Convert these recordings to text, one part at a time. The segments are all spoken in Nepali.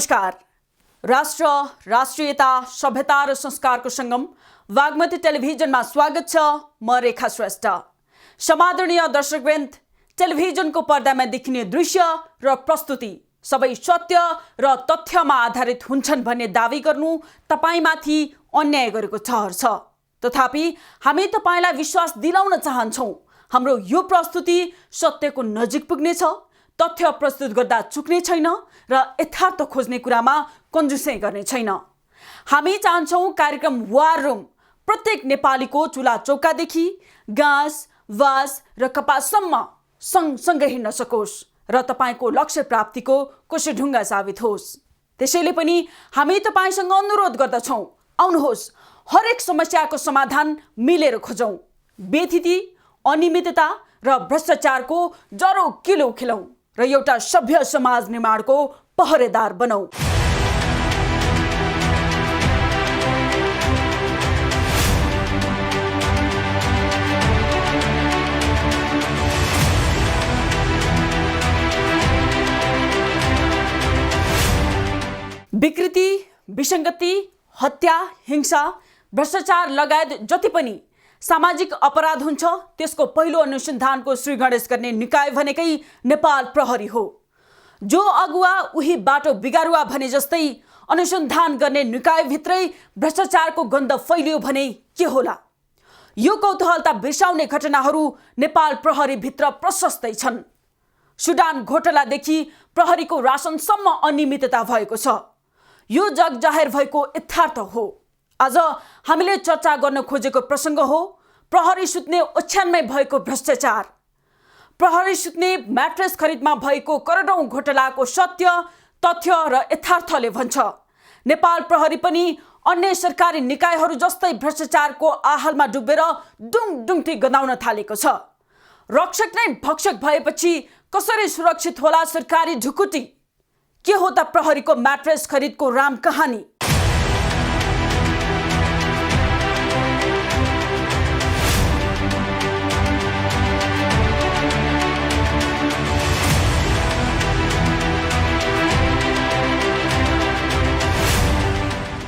नमस्कार। राष्ट्र, राष्ट्रियता, सभ्यता र संस्कारको संगम वाग्मती टेलिभिजनमा स्वागत छ। म रेखा श्रेष्ठ। समादरणीय दर्शकवृन्द, टेलिभिजनको पर्दामा देखिने दृश्य र प्रस्तुति सबै सत्य र तथ्यमा आधारित हुन्छन् भन्ने दावी गर्नु तपाईमाथि अन्याय गरेको ठहर छ। तथापि हामी तपाईलाई विश्वास दिलाउन चाहन्छौं, हाम्रो यो प्रस्तुति सत्यको नजिक पुग्नेछ, तथ्य प्रस्तुत गर्दा चुक्ने छैन र यथार्थ खोज्ने कुरामा कन्जुसै गर्ने छैन। हामी चाहन्छौं कार्यक्रम वार रुम प्रत्येक नेपालीको चुला चौकादेखि गाँस, वास र कपाससम्म सँगसँगै हिँड्न सकोस् र तपाईको लक्ष्य प्राप्तिको कोसेढुङ्गा साबित होस्। त्यसैले पनि हामी तपाईसँग अनुरोध गर्दछौं, आउनुहोस् हरेक समस्याको समाधान मिलेर खोजौं। बेथिति, अनियमितता र भ्रष्टाचारको जरो किलो खिलौं र एउटा सभ्य समाज निर्माणको पहरेदार बनौं। विकृति, विसङ्गति, हत्या, हिंसा, भ्रष्टाचार लगायत जति पनि सामाजिक अपराध हुन्छ त्यसको पहिलो अनुसन्धानको श्रीगणेश गर्ने निकाय भनेकै नेपाल प्रहरी हो। जो अगुवा उही बाटो बिगारुवा भने जस्तै अनुसन्धान गर्ने निकायभित्रै भ्रष्टाचारको गन्ध फैलियो भने के होला? यो कौतूहलता बिर्साउने घटनाहरू नेपाल प्रहरीभित्र प्रशस्तै छन्। सुडान घोटालादेखि प्रहरीको रासनसम्म अनियमितता भएको छ। यो जग जाहेर भएको यथार्थ हो। आज हामीले चर्चा गर्न खोजेको प्रसङ्ग हो प्रहरी सुत्ने ओछ्यानमै भएको भ्रष्टाचार। प्रहरी सुत्ने म्याट्रेस खरिदमा भएको करोडौं घोटालाको सत्य, तथ्य र यथार्थले भन्छ नेपाल प्रहरी पनि अन्य सरकारी निकायहरू जस्तै भ्रष्टाचारको आहालमा डुबेर डुङडुङटी गदाउन थालेको छ। रक्षक नै भक्षक भएपछि कसरी सुरक्षित होला सरकारी ढुकुटी? के हो त प्रहरीको म्याट्रेस खरिदको राम कहानी?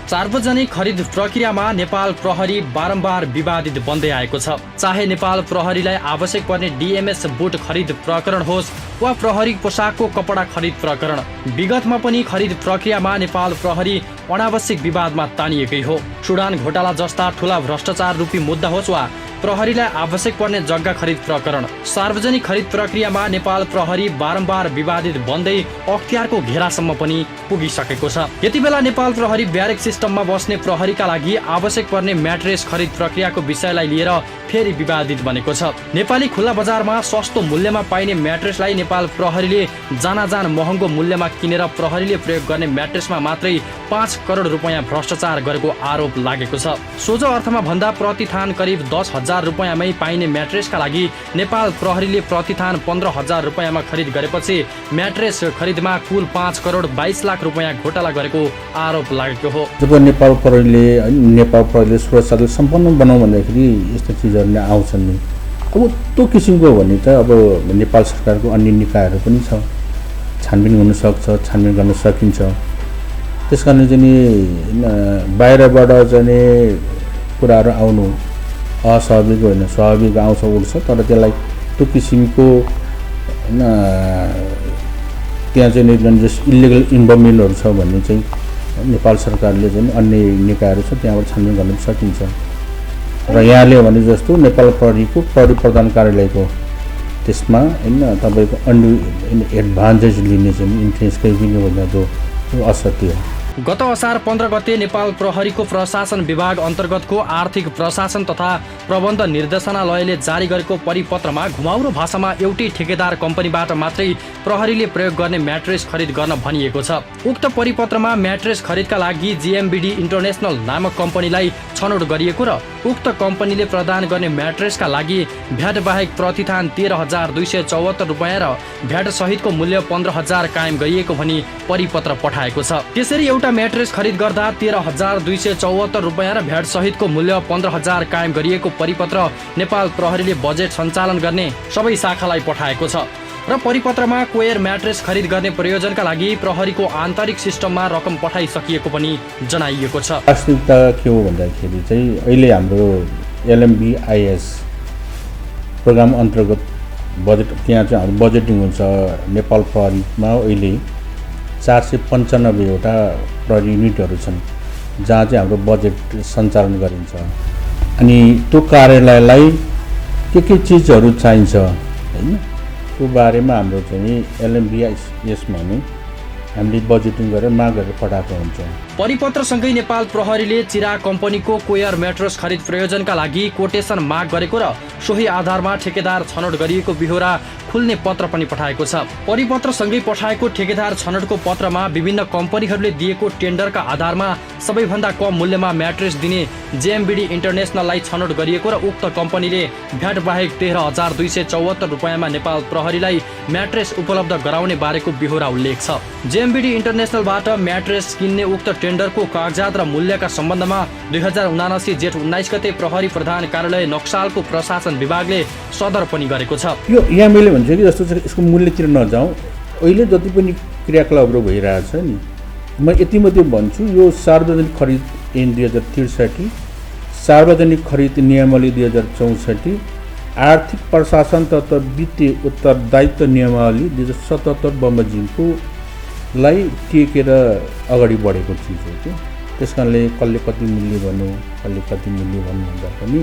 सार्वजनिक खरिद प्रक्रियामा नेपाल प्रहरी बारम्बार विवादित बन्दै आएको छ। चाहे नेपाल प्रहरीलाई आवश्यक पर्ने डीएमएस बुट खरिद प्रकरण होस् वा प्रहरी पोसाकको कपडा खरिद प्रकरण, विगतमा पनि खरिद प्रक्रियामा नेपाल प्रहरी अनावश्यक विवादमा तानिएकै हो। सुडान घोटाला जस्ता ठूला भ्रष्टाचार रूपी मुद्दा होस् वा प्रहरीलाई आवश्यक पर्ने जग्गा खरिद प्रकरण, सार्वजनिक खरिद प्रक्रियामा नेपाल प्रहरी बारम्बार विवादित बन्दै अख्तियारको घेरासम्म पनि पुगिसकेको छ। यति बेला नेपाल प्रहरी ब्यारेक सिस्टममा बस्ने प्रहरीका लागि आवश्यक पर्ने म्याट्रेस खरिद प्रक्रियाको विषयलाई लिएर फेरि विवादित बनेको छ। नेपाली खुल्ला बजारमा सस्तो मूल्यमा पाइने म्याट्रेसलाई नेपाल प्रहरीले जानाजान महँगो मूल्यमा किनेर प्रहरीले प्रयोग गर्ने म्याट्रेसमा मात्रै 5 करोड रुपैयाँ भ्रष्टाचार गरेको आरोप लागेको छ। सोझो अर्थमा भन्दा प्रतिथान करिब 10,000 रुपैयाँमै पाइने म्याट्रेसका लागि नेपाल प्रहरीले प्रतिथान 15,000 रुपैयाँमा खरिद गरेपछि म्याट्रेस खरिदमा कुल 5 करोड 22 लाख रुपैयाँ घोटाला गरेको आरोप लागेको हो। जब नेपाल प्रहरीले सुरक्षालाई सम्पन्न बनाऊ भन्दाखेरि यस्तो चिजहरू नै आउँछन् नि। अब त्यो किसिमको भने त अब नेपाल सरकारको अन्य निकायहरू पनि छ, छानबिन हुन सक्छ, छानबिन गर्न सकिन्छ। त्यसकारण चाहिँ नि बाहिरबाट चाहिँ कुराहरू आउनु अस्वाभाविक होइन, स्वाभाविक आउँछ उठ्छ, तर त्यसलाई त्यो किसिमको होइन त्यहाँ चाहिँ इलिगल इन्भल्भमेन्टहरू छ भन्ने चाहिँ नेपाल सरकारले चाहिँ अन्य निकायहरू छ त्यहाँबाट छानबिन गर्न सकिन्छ। र यहाँले भने जस्तो नेपाल प्रहरीको प्रहरी प्रधान कार्यालयको त्यसमा होइन तपाईँको एडभान्टेज लिने चाहिँ इन्ट्रेन्स केही पनि भन्दा त्यो असत्य हो। गत असार 15 गते नेपाल प्रहरीको प्रशासन विभाग अन्तर्गतको आर्थिक प्रशासन तथा प्रबन्ध निर्देशनालयले जारी गरेको परिपत्रमा घुमाउरो भाषामा एउटै ठेकेदार कम्पनीबाट मात्रै प्रहरीले प्रयोग गर्ने म्याट्रेस खरिद गर्न भनिएको छ। उक्त परिपत्रमा म्याट्रेस खरिदका लागि जीएमबीडी इन्टरनेसनल नामक कम्पनीलाई छनौट गरिएको र उक्त कम्पनीले प्रदान गर्ने म्याट्रेसका लागि भ्याट बाहेक प्रतिथान 13,274 रुपैयाँ र भ्याट सहितको मूल्य 15,000 कायम गरिएको भनी परिपत्र पठाएको छ। त्यसरी एउटा म्याट्रेस खरिद गर्दा 13,274 रुपैयाँ र भ्याट सहितको मूल्य 15,000 कायम गरिएको परिपत्र नेपाल प्रहरीले बजेट सञ्चालन गर्ने सबै शाखालाई पठाएको छ। र परिपत्रमा कोयर म्याट्रेस खरिद गर्ने प्रयोजनका लागि प्रहरीको आन्तरिक सिस्टममा रकम पठाइसकिएको पनि जनाइएको छ। वास्तविकता के हो भन्दाखेरि चाहिँ अहिले हाम्रो LMBIS प्रोग्राम अन्तर्गत बजेट त्यहाँ चाहिँ हाम्रो बजेटिङ हुन्छ। नेपाल प्रहरीमा अहिले 495 वटा प्रहरी युनिटहरू छन् जहाँ चाहिँ हाम्रो बजेट सञ्चालन गरिन्छ। अनि त्यो कार्यालयलाई के चिजहरू चाहिन्छ हैन त्यो बारेमा हाम्रो चाहिँ LMBIS-मा नै हामीले बजेटिङ गरेर माग गरेर पठाएको हुन्छ। परिपत्रसँगै नेपाल प्रहरीले चिराग कम्पनीको कोयर म्याट्रेस खरिद प्रयोजनका लागि कोटेसन माग गरेको र सोही आधारमा ठेकेदार छनौट गरिएको बिहोरा खुल्ने पत्र पनि पठाएको छ। परिपत्रसँगै पठाएको ठेकेदार छनौटको पत्रमा विभिन्न कम्पनीहरूले दिएको टेन्डरका आधारमा सबैभन्दा कम मूल्यमा म्याट्रेस दिने JMBD इन्टरनेसनललाई छनौट गरिएको र उक्त कम्पनीले भ्याट बाहेक 13,274 रुपियाँमा नेपाल प्रहरीलाई म्याट्रेस उपलब्ध गराउने बारेको बिहोरा उल्लेख छ। JMBD इन्टरनेसनलबाट म्याट्रेस किन्ने उक्त टेन्डरको कागजात र मूल्यका सम्बन्धमा 2079 जेठ 19 गते प्रहरी प्रधान कार्यालय नक्सालको प्रशासन विभागले सदर पनि गरेको छ। यो यहाँ मैले भन्छु कि जस्तो चाहिँ यसको मूल्यतिर नजाउँ, अहिले जति पनि क्रियाकलापहरू भइरहेछ नि म यति मात्रै भन्छु, यो सार्वजनिक खरिद ऐन 2063, सार्वजनिक खरिद नियमावली 2064, आर्थिक प्रशासन तथा वित्तीय उत्तरदायित्व नियमावली 2077 बमोजिमको लाई टेकेर अगाडि बढेको चिज हो त्यो। त्यस कारणले कसले कति मूल्य भन्नु कसले कति मूल्य भन्नु भन्दा पनि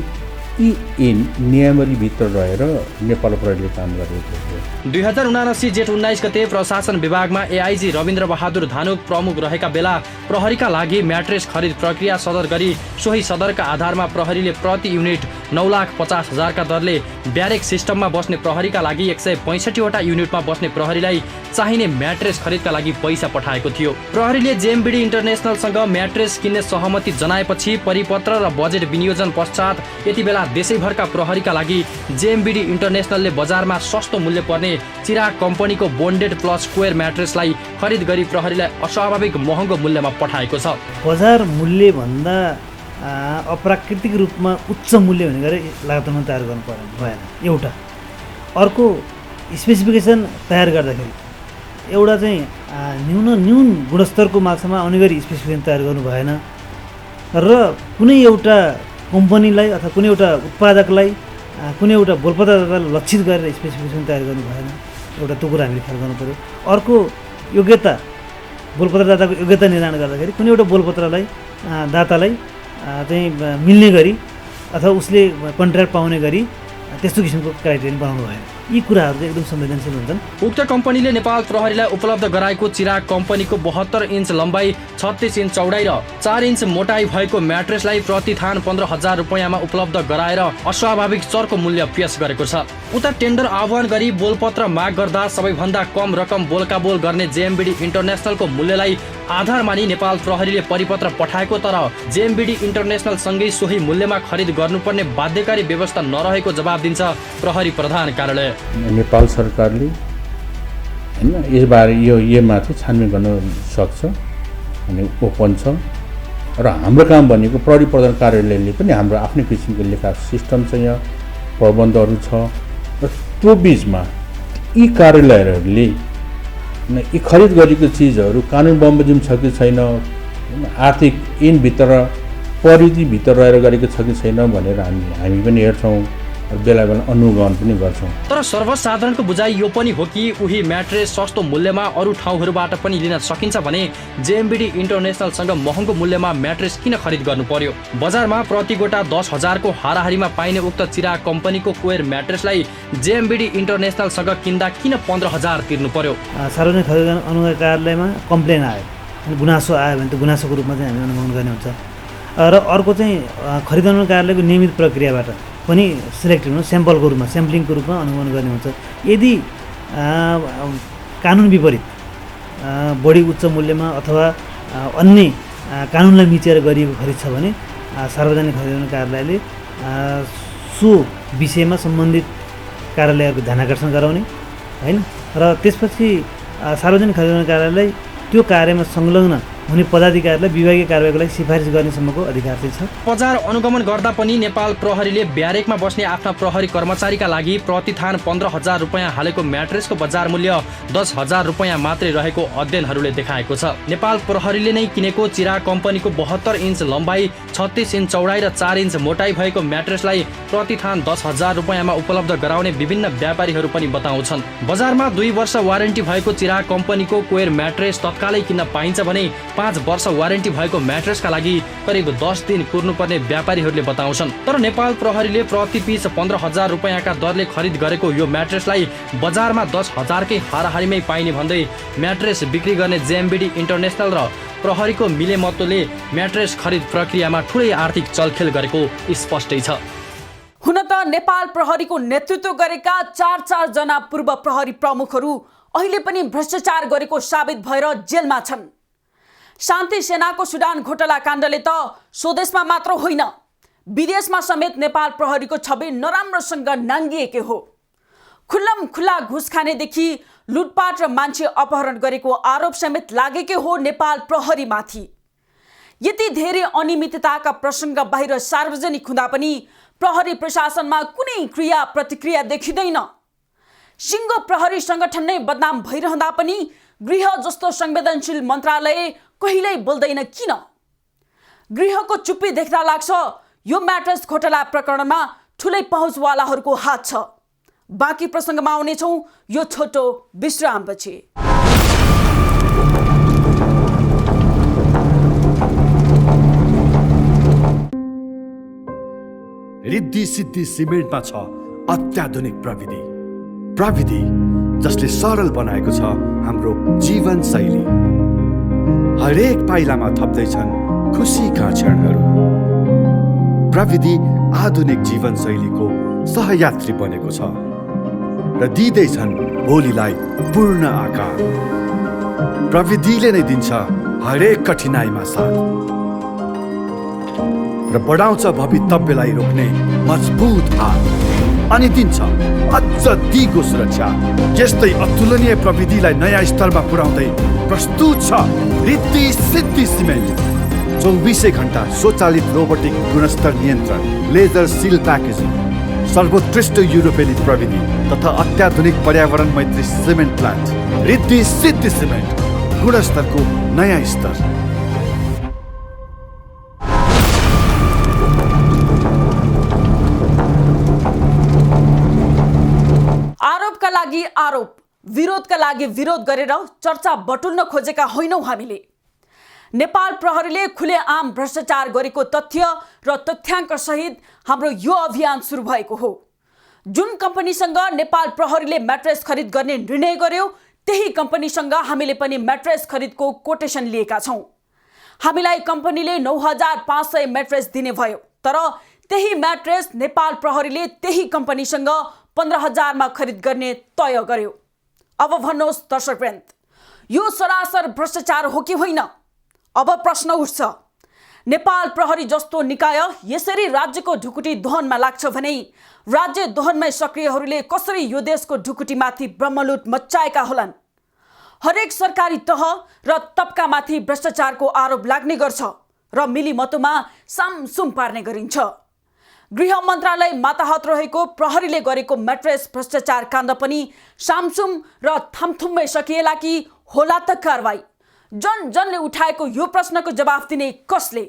यी ऐन नियमावलीभित्र रहेर नेपाल प्रहरीले काम गरेको हो। 2079 जेठ 19 गते प्रशासन विभागमा AIG रविन्द्र बहादुर धानुक प्रमुख रहेका बेला प्रहरीका लागि म्याट्रेस खरिद प्रक्रिया सदर गरी सोही सदरका आधारमा प्रहरीले प्रति युनिट 9,50,000 का दरले ब्यारेक सिस्टममा बस्ने प्रहरीका लागि 165 वटा युनिटमा बस्ने प्रहरीलाई चाहिने म्याट्रेस खरिदका लागि पैसा पठाएको थियो। प्रहरीले JMBD इन्टरनेसनलसँग म्याट्रेस किन्ने सहमति जनाएपछि परिपत्र र बजेट विनियोजन पश्चात यति बेला देशैभरका प्रहरीका लागि JMBD इन्टरनेसनलले बजारमा सस्तो मूल्य पर्ने चिराग कम्पनीको बोन्डेड प्लस कोयर म्याट्रेसलाई खरिद गरी प्रहरीलाई अस्वाभाविक महँगो मूल्यमा पठाएको छ। बजार मूल्य भन्दा अप्राकृतिक रूपमा उच्च मूल्य हुने गरी लागतमा तयार गर्नु भएन। एउटा अर्को स्पेसिफिकेसन तयार गर्दाखेरि एउटा चाहिँ न्यून गुणस्तरको माछामा आउने गरी स्पेसिफिकेसन तयार गर्नु भएन र कुनै एउटा कम्पनीलाई अथवा कुनै एउटा उत्पादकलाई कुनै एउटा बोलपत्रदातालाई लक्षित गरेर स्पेसिफिकेसन तयार गर्नु भएन। एउटा त्यो कुरा हामीले ख्याल गर्नु पऱ्यो। अर्को योग्यता बोलपत्रदाताको योग्यता निर्धारण गर्दाखेरि कुनै एउटा बोलपत्रलाई दातालाई चाहिँ मिल्ने गरी अथवा उसले कन्ट्र्याक्ट पाउने गरी त्यस्तो किसिमको क्राइटेरिया बनाउनु भएन। यी कुराहरू चाहिँ एकदम संवेदनशील हुन्छन्। उक्त कम्पनीले नेपाल प्रहरीलाई उपलब्ध गराएको चिराग कम्पनीको 72 इन्च लम्बाइ 36 इन्च चौडाइ र 4 इन्च मोटाइ भएको म्याट्रेसलाई प्रति थान 15,000 रुपियाँमा उपलब्ध गराएर अस्वाभाविक चर्को मूल्य पेश गरेको छ। उता टेन्डर आह्वान गरी बोलपत्र माग गर्दा सबैभन्दा कम रकम बोलका बोल गर्ने JMBD इन्टरनेसनलको मूल्यलाई आधार मानी नेपाल प्रहरीले परिपत्र पठाएको तर JMBD इन्टरनेसनल सँगै सोही मूल्यमा खरिद गर्नुपर्ने बाध्यकारी व्यवस्था नरहेको जवाब दिन्छ प्रहरी प्रधान कार्यालय। नेपाल सरकारले हैन यसबारे योमाथि छानबिन गर्न सक्छ अनि ओपन छ र हाम्रो काम भनेको प्रहरी प्रधान कार्यालयले पनि हाम्रो आफ्नै किसिमको लेखा सिस्टम छ, यहाँ प्रबन्धहरू छ र त्यो बिचमा यी कार्यालयहरूले यी खरिद गरेको चिजहरू कानुन बमोजिम छ कि छैन, आर्थिक ऐनभित्र परिधिभित्र रहेर गरेको छ कि छैन भनेर हामी पनि हेर्छौँ, बेला बेला अनुगमन पनि गर्छौँ। तर सर्वसाधारणको बुझाइ यो पनि हो कि उही म्याट्रेस सस्तो मूल्यमा अरू ठाउँहरूबाट पनि लिन सकिन्छ भने JMBD इन्टरनेसनलसँग महँगो मूल्यमा म्याट्रेस किन खरिद गर्नु पर्यो? बजारमा प्रति गोटा 10,000 को हाराहारीमा पाइने उक्त चिराग कम्पनीको कोयर म्याट्रेसलाई JMBD इन्टरनेसनलसँग किन्दा किन 15,000 तिर्नु पर्यो? सार्वजनिक खरिद अनुगमन कार्यालयमा कम्प्लेन आयो अनि गुनासो आयो भने त गुनासोको रूपमा चाहिँ हामी अनुगमन गर्ने हुन्छ र अर्को चाहिँ खरिद अनुगमन कार्यालयको नियमित प्रक्रियाबाट पनि सिलेक्ट हुनु स्याम्पलको रूपमा स्याम्पलिङको रूपमा अनुगमन गर्ने हुन्छ। यदि कानुन विपरीत बढी उच्च मूल्यमा अथवा अन्य कानुनलाई मिचेर गरिएको खरिद छ भने सार्वजनिक खरिद कार्यालयले सो विषयमा सम्बन्धित कार्यालयहरूको ध्यान आकर्षण गराउने हैन र त्यसपछि सार्वजनिक खरिद कार्यालयलाई त्यो कार्यमा संलग्न हुने पदाधिकारीलाई विभागीय कारबाहीको लागि सिफारिस गर्नेसम्मको अधिकार चाहिँ छ। बजार अनुगमन गर्दा पनि नेपाल प्रहरीले ब्यारेकमा बस्ने आफ्ना प्रहरी कर्मचारीका लागि प्रतिथान 15,000 रुपैयाँ हालेको म्याट्रेसको बजार मूल्य 10,000 रुपैयाँ मात्रै रहेको अध्ययनहरूले देखाएको छ। नेपाल प्रहरीले नै किनेको चिराग कम्पनीको 72 इन्च लम्बाइ, 36 इन्च चौडाइ र 4 इन्च मोटाइ भएको म्याट्रेसलाई प्रतिथान 10,000 रुपैयाँमा उपलब्ध गराउने विभिन्न व्यापारीहरू पनि बताउँछन्। बजारमा 2 वर्ष वारेन्टी भएको चिराग कम्पनीको कोयर म्याट्रेस तत्कालै किन्न पाइन्छ भने 5 वर्ष वारेन्टी भएको म्याट्रेसका लागि करिब 10 दिन कुर्नुपर्ने व्यापारीहरूले बताउँछन्। तर नेपाल प्रहरीले प्रति पिस 15,000 रुपैयाँका दरले खरिद गरेको यो म्याट्रेसलाई बजारमा 10,000कै हाराहारीमै पाइने भन्दै म्याट्रेस बिक्री गर्ने जेएमबिडी इन्टरनेसनल र प्रहरीको मिलेमतोले म्याट्रेस खरिद प्रक्रियामा ठुलै आर्थिक चलखेल गरेको स्पष्टै छ। हुन त नेपाल प्रहरीको नेतृत्व गरेका 4 जना पूर्व प्रहरी प्रमुखहरू अहिले पनि भ्रष्टाचार गरेको साबित भएर जेलमा छन्। शान्ति सेनाको सुडान घोटाला काण्डले त स्वदेशमा मात्र होइन, विदेशमा समेत नेपाल प्रहरीको छवि नराम्रोसँग नाङ्गिएकै हो। खुल्लम खुल्ला घुस खानेदेखि लुटपाट र मान्छे अपहरण गरेको आरोप समेत लागेकै हो नेपाल प्रहरीमाथि। यति धेरै अनियमितताका प्रसङ्ग बाहिर सार्वजनिक हुँदा पनि प्रहरी प्रशासनमा कुनै क्रिया प्रतिक्रिया देखिँदैन। सिङ्गो प्रहरी सङ्गठन नै बदनाम भइरहँदा पनि गृह जस्तो संवेदनशील मन्त्रालय कहिल्यै बोल्दैन किन? गृहको चुप्पी देख्दा लाग्छ यो म्याट्रेस घोटाला प्रकरणमा ठुलै पहुँचवालाहरूको हात छ। बाँकी प्रसङ्गमा आउनेछौँ यो छोटो विश्रामपछि। रिद्धि सिद्धि सिमेन्टमा छ अत्याधुनिक प्रविधि जसले सरल बनाएको छ हाम्रो जीवन शैली। हरेक पाइलामा थप्दैछन् खुसीका क्षणहरू। प्रविधि आधुनिक जीवन शैलीको सहयात्री बनेको छ र दिँदैछन् भोलिलाई पूर्ण आकार। प्रविधिले नै दिन्छ हरेक कठिनाइमा साथ र बढाउँछ भवितव्यलाई रोक्ने मजबुत हात अनि दिन्छ अझ दिगो सुरक्षा। यस्तै अतुलनीय प्रविधिलाई नयाँ स्तरमा पुर्याउँदै प्रस्तुत छ रिद्धि सिद्धि सिमेन्ट। 24 घण्टा स्वचालित रोबोटिक गुणस्तर नियन्त्रण, लेजर सिल प्याकेजिङ, सर्वोत्कृष्ट युरोपेली प्रविधि तथा अत्याधुनिक पर्यावरण मैत्री cement plant. Riddhi Siddhi cement, गुणस्तरको नयाँ स्तर। आरोपका लागि आरोप, विरोधका लागि विरोध गरेर चर्चा बटुल्न खोजेका होइनौँ हामीले। नेपाल प्रहरीले खुलेआम भ्रष्टाचार गरेको तथ्य र तथ्याङ्क सहित हाम्रो यो अभियान सुरु भएको हो। जुन कम्पनीसँग नेपाल प्रहरीले म्याट्रेस खरिद गर्ने निर्णय गर्यो त्यही कम्पनीसँग हामीले पनि म्याट्रेस खरिदको कोटेसन लिएका छौँ। हामीलाई कम्पनीले 9,500 म्याट्रेस दिने भयो, तर त्यही म्याट्रेस नेपाल प्रहरीले त्यही कम्पनीसँग 15,000 मा खरिद गर्ने तय गर्यो। अब भन्नुहोस् दर्शकवृन्द, यो सरासर भ्रष्टाचार हो कि होइन? अब प्रश्न उठ्छ। नेपाल प्रहरी जस्तो निकाय यसरी राज्यको ढुकुटी दोहनमा लाग्छ भने राज्य दोहनमै सक्रियहरूले कसरी यो देशको ढुकुटीमाथि ब्रह्मलुट मच्चाएका होलान्? हरेक सरकारी तह र तबकामाथि भ्रष्टाचारको आरोप लाग्ने गर्छ र मिलीमतोमा सामसुम पार्ने गरिन्छ। गृह मन्त्रालय माताहत रहेको प्रहरीले गरेको म्याट्रेस भ्रष्टाचार काण्ड पनि सामसुम र थमथुममै सकिएला कि होला त कारवाही? जनले उठाएको यो प्रश्नको जवाफ दिने कसले?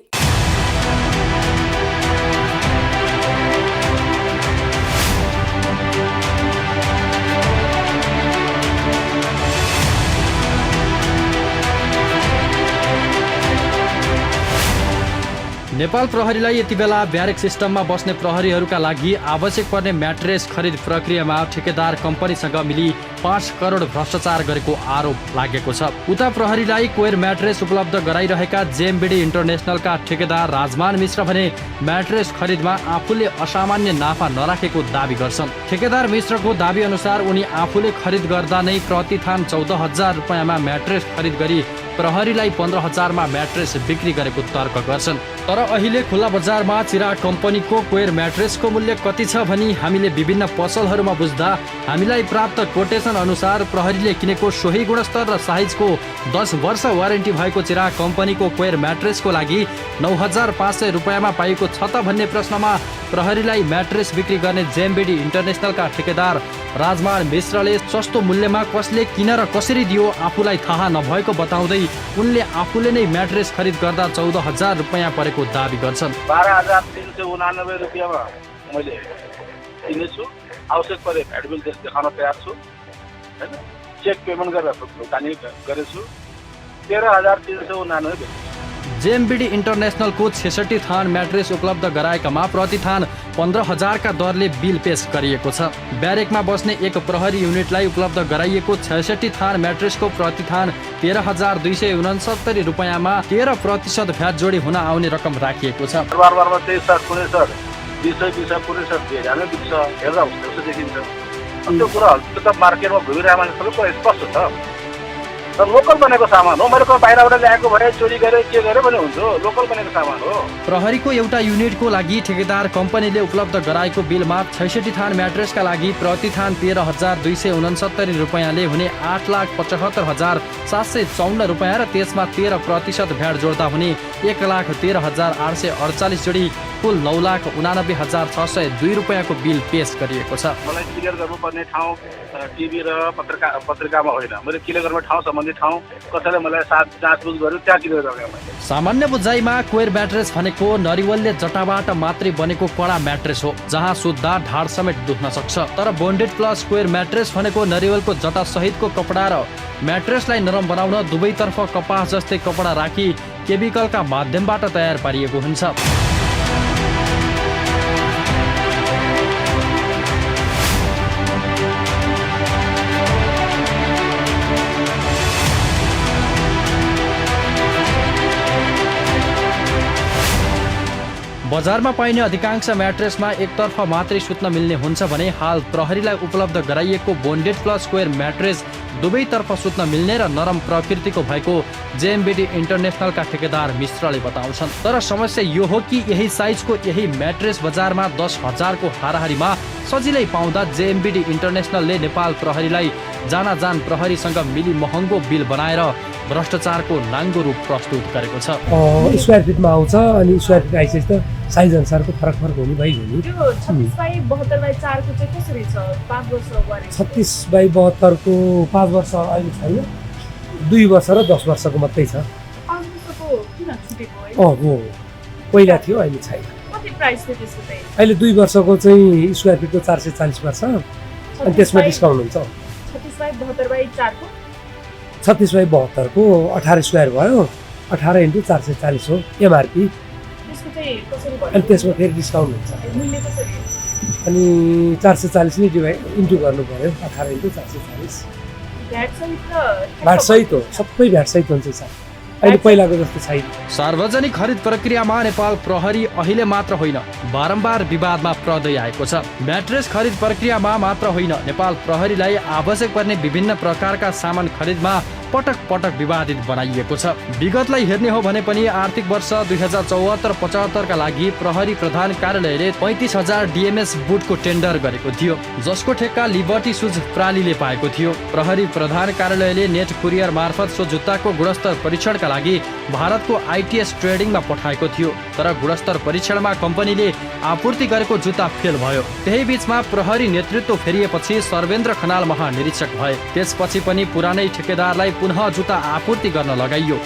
नेपाल प्रहरीलाई यति बेला ब्यारेक सिस्टममा बस्ने प्रहरीहरूका लागि आवश्यक पर्ने म्याट्रेस खरिद प्रक्रियामा ठेकेदार कम्पनीसँग मिली 5 करोड भ्रष्टाचार गरेको आरोप लागेको छ। उता प्रहरीलाई कोयर म्याट्रेस उपलब्ध गराइरहेका जेएमबिडी इन्टरनेसनलका ठेकेदार राजमान मिश्र भने म्याट्रेस खरिदमा आफूले असामान्य नाफा नराखेको दावी गर्छन्। ठेकेदार मिश्रको दावी अनुसार उनी आफूले खरिद गर्दा नै प्रतिथान 14,000 रुपैयाँमा म्याट्रेस खरिद गरी प्रहरीलाई 15,000मा म्याट्रेस बिक्री गरेको तर्क गर्छन्। तर अहिले खुल्ला बजारमा चिराग कम्पनीको कोयर म्याट्रेसको मूल्य कति छ भनी हामीले विभिन्न पसलहरूमा बुझ्दा हामीलाई प्राप्त कोटेसन अनुसार प्रहरीले किनेको सोही गुणस्तर र साइजको 10 वर्ष वारेन्टी भएको चिराग कम्पनीको कोयर म्याट्रेसको लागि 9,500 रुपियाँमा पाइएको छ त भन्ने प्रश्नमा प्रहरीलाई म्याट्रेस बिक्री गर्ने जेएमबिडी इन्टरनेसनलका ठेकेदार राजमान मिश्रले सस्तो मूल्यमा कसले किन र कसरी दियो आफूलाई थाहा नभएको बताउँदै उनले आफूले नै म्याट्रेस खरिद गर्दा 14,000 रुपियाँ परेको दावी गर्छन्। 12,389 रुपियाँमा मैले किनेछु। आवश्यक परे भ्याट बिल देखाउन तयार छु हैन। चेक पेमेन्ट गरेर भुक्तानी गरेछु। 13,389। जेएमबिडी इन्टरनेसनलको 66 थान म्याट्रेस उपलब्ध गराएकामा प्रति थान 15,000 का दरले बिल पेश गरिएको छ। ब्यारेकमा बस्ने एक प्रहरी युनिटलाई उपलब्ध गराइएको 66 थान म्याट्रेसको प्रति थान 13,269 रुपियाँमा 13% भ्याट जोडी हुन आउने रकम राखिएको छ। बारमा त्यही सर कुनै सर विषय कुनै सर हेर्नै बित्छ हेर्दा हुन्छ देखिन्छ। त्यो कुराहरू त मार्केटमा घुमिरहेको मान्छे सबै कुरा स्पष्ट छ। र लोकल बनेको सामान हो। मैले बाहिरबाट ल्याएको भए चोरी गरे के गरे भने हुन्छ। लोकल बनेको सामान हो। प्रहरीको एउटा युनिटको लागि ठेकेदार कम्पनीले उपलब्ध गराएको बिलमा 66 थान म्याट्रेसका लागि प्रति थान 13,269 रुपियाँले हुने 8,75,754 रुपियाँ र त्यसमा 13% भ्याट जोड्दा हुने 1,13,848 जोडी कुल 9,89,602 रुपियाँको बिल पेश गरिएको छ। मलाई क्लियर गर्नुपर्ने ठाउँ टिभी र पत्रिकामा होइन। मैले क्लियर गर्ने ठाउँ सम्बन्धित ठाउँ कसैले मलाई जाँचबुझ गर्यो त्यहाँ क्लियर गरेँ मैले। सामान्य बुझाइमा कोयर म्याट्रेस भनेको नरिवलले जटाबाट मात्रै बनेको कडा म्याट्रेस हो जहाँ सुत्दा ढाड समेत दुख्न सक्छ। तर बोन्डेड प्लस कोयर म्याट्रेस भनेको नरिवलको जटा सहितको कपडा र म्याट्रेसलाई नरम बनाउन दुवैतर्फ कपास जस्तै कपडा राखी केमिकलका माध्यमबाट तयार पारिएको हुन्छ। बजारमा पाइने अधिकांश म्याट्रेसमा एकतर्फ मात्रै सुत्न मिल्ने हुन्छ भने हाल प्रहरीलाई उपलब्ध गराइएको बोन्डेड प्लस कोयर म्याट्रेस दुवैतर्फ सुत्न मिल्ने र नरम प्रकृतिको भएको जेएमबिडी इन्टरनेसनलका ठेकेदार मिश्रले बताउँछन्। तर समस्या यो हो कि यही साइजको यही म्याट्रेस बजारमा 10,000 को हाराहारीमा सजिलै पाउँदा जेएमबिडी इन्टरनेसनलले नेपाल प्रहरीलाई जान प्रहरीसँग मिली महँगो बिल बनाएर भ्रष्टाचारको नाङ्गो रूप प्रस्तुत गरेको छ। स्क्वायर फिटमा आउँछ अनि स्क्वायर फिट आइसकेपछि त साइज अनुसारको फरक हुने भइगयो नि। 36/72 को चाहिँ कसरी छ? 5 वर्ष वारेन्टी। 36/72 को 5 वर्ष अहिले छैन, 2 वर्ष र 10 वर्षको मात्रै छ। 5 वर्षको किन छुटेको है? हो पहिला थियो अहिले छैन। कति प्राइस थियो त्यसको चाहिँ? अहिले 2 वर्षको चाहिँ स्क्वायर फिटको 440 पर्छ अनि त्यसमा डिस्काउन्ट हुन्छ। 36/72/4 को 36/72 को 18 स्क्वायर भयो, 18 × 440 हो एमआरपी। त्यसको चाहिँ कसरी भयो? अनि त्यसमा फेरि डिस्काउन्ट हुन्छ। मूल्य कसरी? अनि 440 नै डिभाइड इन्टु गर्नु पर्यो, 18 × 440। भ्याट सहित हो, सबै भ्याट सहित हुन्छ सर। अहिले पहिलाको जस्तो छैन। सार्वजनिक खरिद प्रक्रियामा नेपाल प्रहरी अहिले मात्र होइन बारम्बार विवादमा पर्दै आएको छ। म्याट्रेस खरिद प्रक्रियामा मात्र होइन नेपाल प्रहरीलाई आवश्यक पर्ने विभिन्न प्रकारका सामान खरिदमा पटक पटक विवादित बनाइएको छ। विगतलाई हेर्ने हो भने पनि आर्थिक वर्ष 2074-75 का लागि प्रहरी प्रधान कार्यालयले 35,000 डिएमएस बुटको टेन्डर गरेको थियो जसको ठेक्का लिबर्टी सुज प्रालीले पाएको थियो। प्रहरी प्रधान कार्यालयले नेट कुरियर मार्फत सो जुत्ताको गुणस्तर परीक्षणका लागि भारतको आइटिएस ट्रेडिङमा पठाएको थियो। तर गुणस्तर परीक्षणमा कम्पनीले आपूर्ति गरेको जुत्ता फेल भयो। त्यही बीचमा प्रहरी नेतृत्व फेरिएपछि सर्वेन्द्र खनाल महानिरीक्षक भए। त्यसपछि पनि पुरानै ठेकेदारलाई पुनः जुत्ता आपूर्ति गर्न लगाइयो।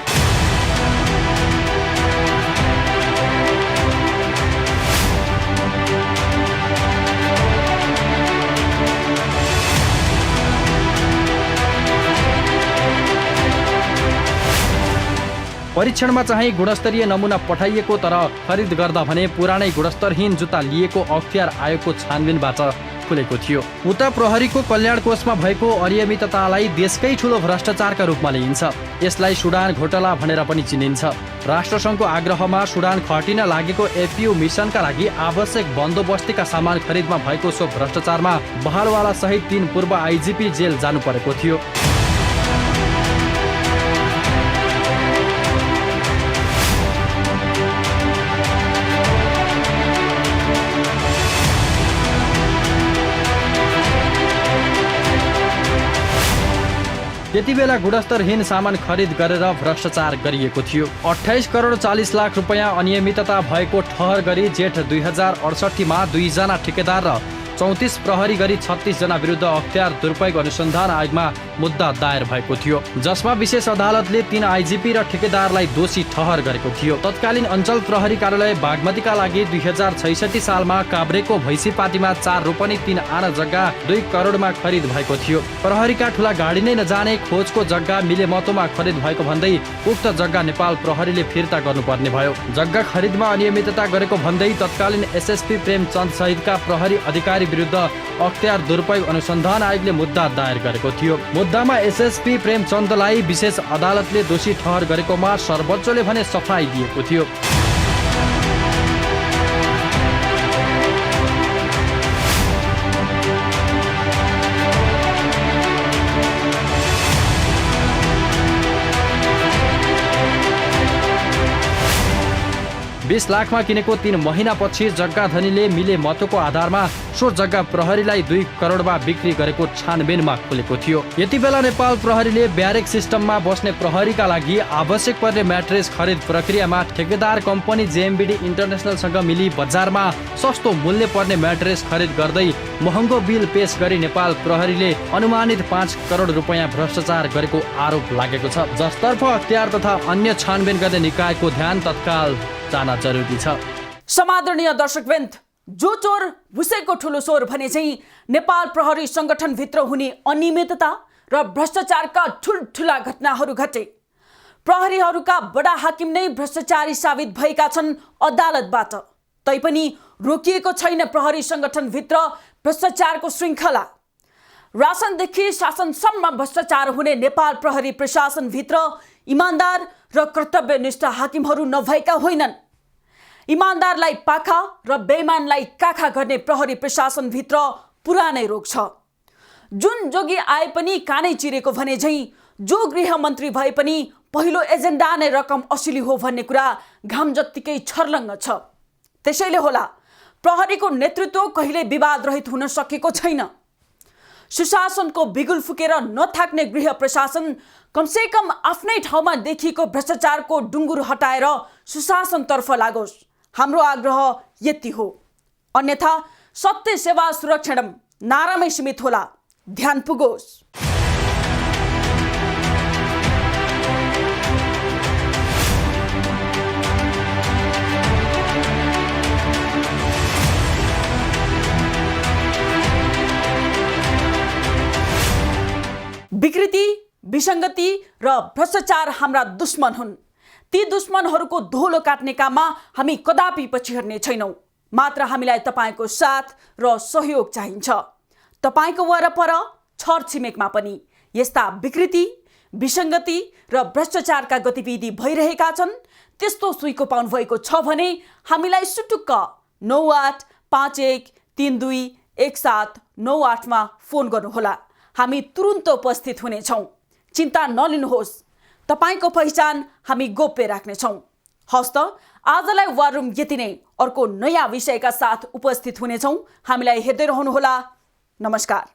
परीक्षणमा चाहिँ गुणस्तरीय नमुना पठाइएको तर खरिद गर्दा भने पुरानै गुणस्तरहीन जुत्ता लिएको अख्तियार आयोगको छानबिनबाट खुलेको थियो। उता प्रहरीको कल्याण कोषमा भएको अनियमिततालाई देशकै ठूलो भ्रष्टाचारका रूपमा लिइन्छ। यसलाई सुडान घोटाला भनेर पनि चिनिन्छ। राष्ट्रसङ्घको आग्रहमा सुडान खटिन लागेको एपीयू मिसनका लागि आवश्यक बन्दोबस्तीका सामान खरिदमा भएको सो भ्रष्टाचारमा बहालवाला सहित 3 पूर्व आइजिपी जेल जानु परेको थियो। त्यतिबेला गुणस्तरहीन सामान खरिद गरेर भ्रष्टाचार गरिएको थियो। 28 करोड 40 लाख रुपैयाँ अनियमितता भएको ठहर गरी जेठ 2068 मा 2 जना ठेकेदार र 34 प्रहरी गरी 36 जना विरुद्ध अख्तियार दुरुपयोग अनुसन्धान आयोगमा मुद्दा दायर भएको थियो, जसमा विशेष अदालतले 3 आइजिपी र ठेकेदारलाई दोषी ठहर गरेको थियो। तत्कालीन अञ्चल प्रहरी कार्यालय बागमतीका लागि 2066 सालमा काभ्रेको भैँसीपाटीमा 4 रोपनी 3 आना जग्गा 2 करोडमा खरिद भएको थियो। प्रहरीका ठुला गाडी नै नजाने खोजको जग्गा मिलेमतोमा खरिद भएको भन्दै उक्त जग्गा नेपाल प्रहरीले फिर्ता गर्नुपर्ने भयो। जग्गा खरिदमा अनियमितता गरेको भन्दै तत्कालीन एसएसपी प्रेमचन्द सहितका प्रहरी अधिकारी विरुद्ध अख्तियार दुरुपयोग अनुसन्धान आयोगले मुद्दा दायर गरेको थियो। मुद्दामा एसएसपी प्रेमचन्दलाई विशेष अदालतले दोषी ठहर गरेकोमा सर्वोच्चले भने सफाई दिएको थियो। $20 लाखमा किनेको 3 महिनापछि जग्गा धनीले मिले मतको आधारमा सो जग्गा प्रहरीलाई 2 करोडमा बिक्री गरेको छानबिनमा खुलेको थियो। यति बेला नेपाल प्रहरीले ब्यारेक सिस्टममा बस्ने प्रहरीका लागि आवश्यक पर्ने म्याट्रेस खरिद प्रक्रियामा ठेकेदार कम्पनी जेएमबिडी इन्टरनेसनलसँग मिली बजारमा सस्तो मूल्य पर्ने म्याट्रेस खरिद गर्दै महँगो बिल पेश गरी नेपाल प्रहरीले अनुमानित 5 करोड रुपैयाँ भ्रष्टाचार गरेको आरोप लागेको छ, जसतर्फ अख्तियार तथा अन्य छानबिन गर्ने निकायको ध्यान तत्काल जान जरुरी छ। समादरणीय दर्शकवृन्द, जो चोर भुसेको ठुलो चोर भने चाहिँ नेपाल प्रहरी संगठनभित्र हुने अनियमितता र भ्रष्टाचारका ठुल्ठुला घटनाहरू घटे। प्रहरीहरूका बडा हाकिम नै भ्रष्टाचारी साबित भएका छन् अदालतबाट। तैपनि रोकिएको छैन प्रहरी संगठनभित्र भ्रष्टाचारको श्रृङ्खला। रासनदेखि शासनसम्म भ्रष्टाचार हुने नेपाल प्रहरी प्रशासनभित्र इमान्दार र कर्तव्यनिष्ठ हाकिमहरू नभएका होइनन्। इमान्दारलाई पाखा र बेइमानलाई काखा गर्ने प्रहरी प्रशासनभित्र पुरानै रोग छ। जुन जोगी आए पनि कानै चिरेको भने झैँ जो गृहमन्त्री भए पनि पहिलो एजेन्डा नै रकम असुली हो भन्ने कुरा घाम जत्तिकै छर्लङ्ग छ। त्यसैले होला प्रहरीको नेतृत्व कहिले विवाद रहित हुन सकेको छैन। सुशासनको बिगुल फुकेर नथाक्ने गृह प्रशासन कमसेकम आफ्नै ठाउँमा देखिएको भ्रष्टाचारको डुङ्गुर हटाएर सुशासनतर्फ लागोस्, हाम्रो आग्रह यति हो। अन्यथा सत्य सेवा सुरक्षणम नारामै सीमित होला, ध्यान पुगोस्। विकृति, विसङ्गति र भ्रष्टाचार हाम्रा दुश्मन हुन्। ती दुश्मनहरूको धोलो काट्ने काममा हामी कदापि पछि हट्ने छैनौँ। मात्र हामीलाई तपाईँको साथ र सहयोग चाहिन्छ। तपाईँको वरपर छरछिमेकमा पनि यस्ता विकृति, विसङ्गति र भ्रष्टाचारका गतिविधि भइरहेका छन्। त्यस्तो सुइको पाउनुभएको छ भने हामीलाई सुटुक्क 9851321798 मा फोन गर्नुहोला। हामी तुरुन्त उपस्थित हुनेछौँ। चिन्ता नलिनुहोस्, तपाईँको पहिचान हामी गोप्य राख्नेछौँ। हस्त आजलाई वार रुम यति नै। अर्को नयाँ विषयका साथ उपस्थित हुनेछौँ। हामीलाई हेर्दै रहनुहोला। नमस्कार।